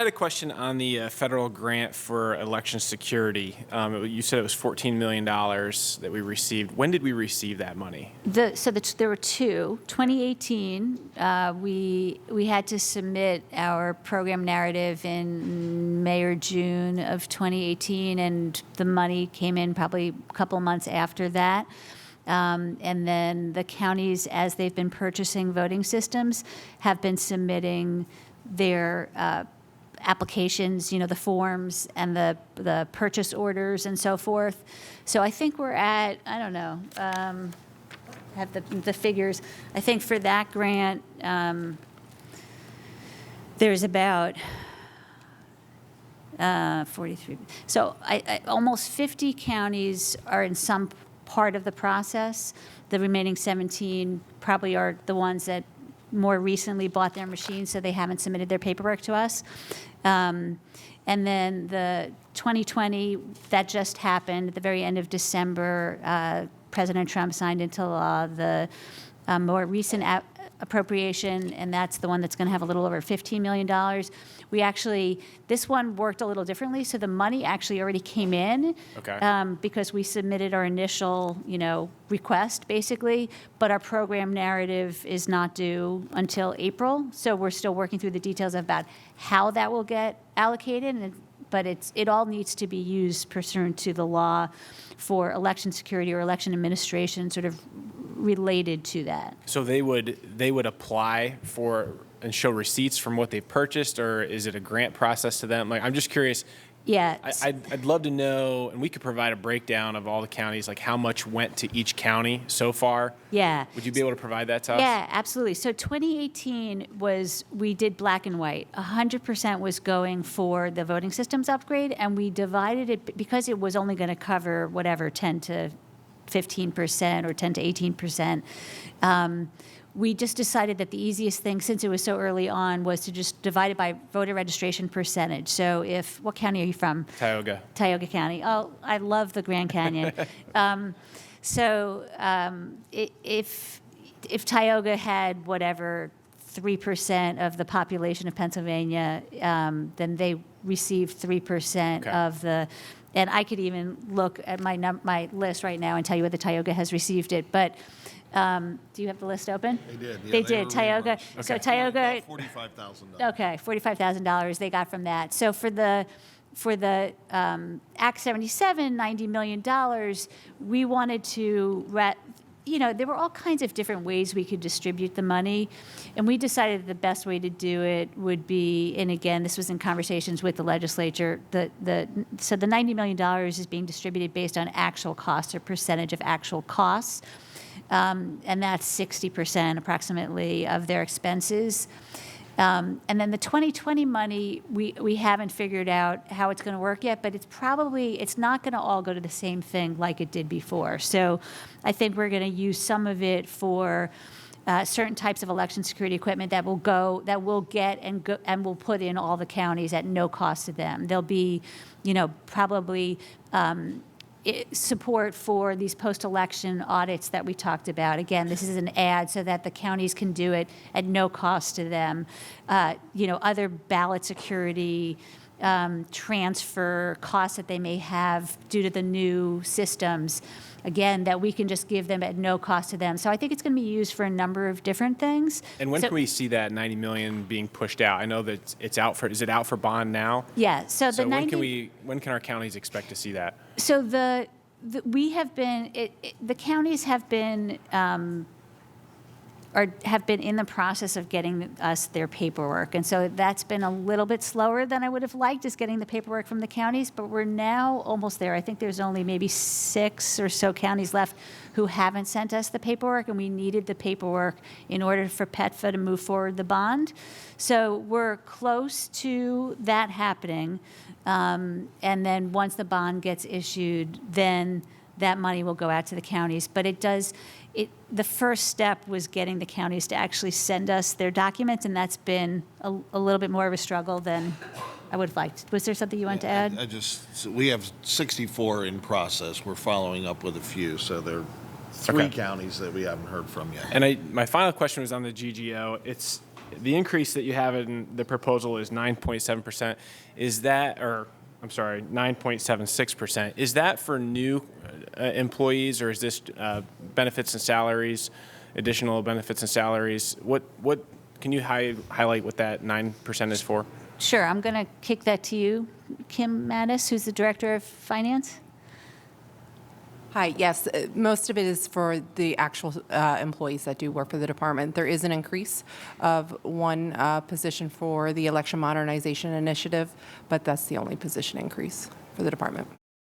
had a question on the federal grant for election security. You said it was $14 million that we received. When did we receive that money? There were two. 2018, we had to submit our program narrative in May or June of 2018, and the money came in probably a couple months after that. And then the counties, as they've been purchasing voting systems, have been submitting their applications, the forms and the purchase orders and so forth. So I think we're at, I don't know, have the figures. I think for that grant, there's about 43. So almost 50 counties are in some part of the process. The remaining 17 probably are the ones that more recently bought their machines, so they haven't submitted their paperwork to us. And then the 2020, that just happened at the very end of December. President Trump signed into law the more recent appropriation, and that's the one that's going to have a little over $15 million. We actually, this one worked a little differently, so the money actually already came in. Okay. Because we submitted our initial, request, basically, but our program narrative is not due until April, so we're still working through the details about how that will get allocated, but it all needs to be used pursuant to the law for election security or election administration, sort of related to that. So they would apply for and show receipts from what they've purchased, or is it a grant process to them? Like, I'm just curious. Yeah. I'd love to know, and we could provide a breakdown of all the counties, like how much went to each county so far. Yeah. Would you be able to provide that to us? Yeah, absolutely. So 2018 we did black and white. 100% was going for the voting systems upgrade, and we divided it because it was only going to cover whatever 10 to 15% or 10 to 18%. We just decided that the easiest thing, since it was so early on, was to just divide it by voter registration percentage. So what county are you from? Tioga. Tioga County. Oh, I love the Grand Canyon. If Tioga had whatever 3% of the population of Pennsylvania, then they received 3% Okay. of the. And I could even look at my list right now and tell you whether Tioga has received it. But do you have the list open? They did. Yeah, They did. were Tioga. reimbursed. So Tioga. $45,000. Okay, $45,000 they got from that. So for the Act 77, $90 million, we wanted to, there were all kinds of different ways we could distribute the money, and we decided that the best way to do it would be, and again, this was in conversations with the legislature, so the $90 million is being distributed based on actual costs or percentage of actual costs, and that's 60% approximately of their expenses. And then the 2020 money, we haven't figured out how it's going to work yet, but it's not going to all go to the same thing like it did before. So I think we're going to use some of it for certain types of election security equipment that will get and will put in all the counties at no cost to them. There'll be, probably support for these post-election audits that we talked about. Again, this is an ad so that the counties can do it at no cost to them. Other ballot security, transfer costs that they may have due to the new systems, again, that we can just give them at no cost to them. So I think it's going to be used for a number of different things. And when can we see that $90 million being pushed out? I know that it's out for. Is it out for bond now? Yeah. So when can our counties expect to see that? So the counties have been in the process of getting us their paperwork, and so that's been a little bit slower than I would have liked, is getting the paperwork from the counties. But we're now almost there. I think there's only maybe 6 or so counties left who haven't sent us the paperwork, and we needed the paperwork in order for PETFA to move forward the bond. So we're close to that happening. And then once the bond gets issued, then that money will go out to the counties. But the first step was getting the counties to actually send us their documents, and that's been a little bit more of a struggle than I would have liked. Was there something you wanted to add? So we have 64 in process. We're following up with a few, so there are 3 Okay. counties that we haven't heard from yet. And my final question was on the GGO. the increase that you have in the proposal is 9.7%. Is that, or I'm sorry, 9.76%. Is that for new employees, or is this benefits and salaries, additional benefits and salaries? What can you highlight what that 9% is for? Sure, I'm going to kick that to you, Kim Mattis, who's the Director of Finance. Hi, yes, most of it is for the actual employees that do work for the department. There is an increase of one position for the Election Modernization Initiative, but that's the only position increase for the department.